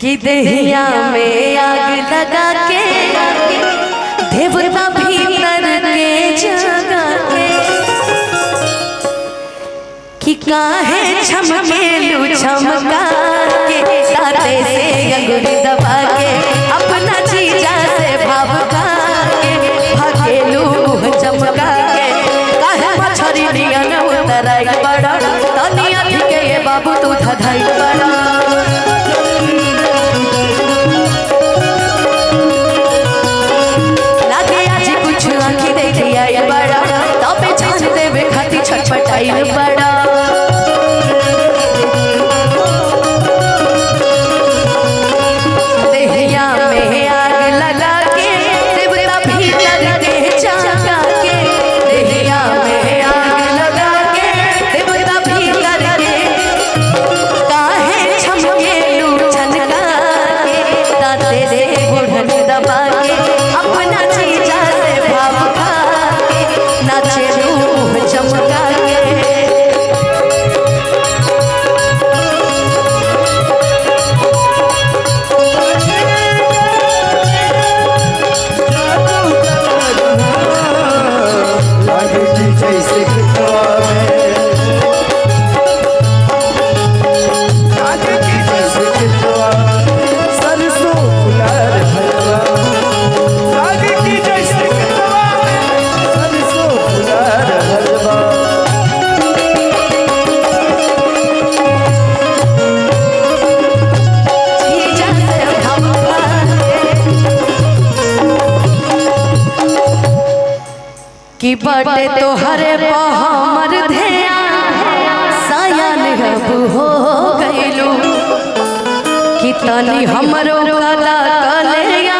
कि दहिया में आग लगा के देवता भीतर के जगा के कि काहे चमकेलू चमका के दाते से अंगूरी दबा के अपना जीजा से भाव खा के भागेलू मुँह चमका के काहे मछरी नियन उतराई बड़ा तनिया के ये बाबू तू धधाई बड़ा बड़ा दहिया में आग लगा के देवता भीतर के जगा के दहिया में आग लगा के देवता भीतर के काहे चमकेलू छनका के दाते से ओढ़न दबा के अपना जीजा से भाव खा के नाचे मुँह चमका कि बड़े तोहरे हमर ध्यान सायन अब हो गइलू कि तनी हमरो काला कलिया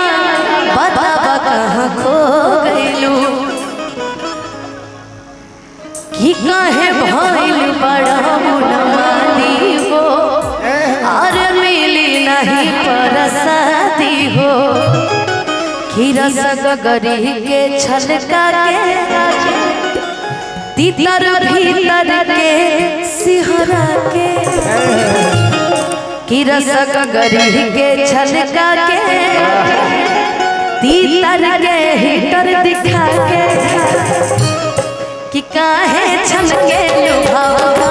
बतावा कहाँ खो गइलू कि काहे भइल बड़ा मुनमानी हो और मिली नहीं परसादी हो कि रसगरी के छलका के तीतर भीतर के सिहरा के कि रसगरी के छलका के तीतर के हिटर दिखा के कि काहे छलके लुभावा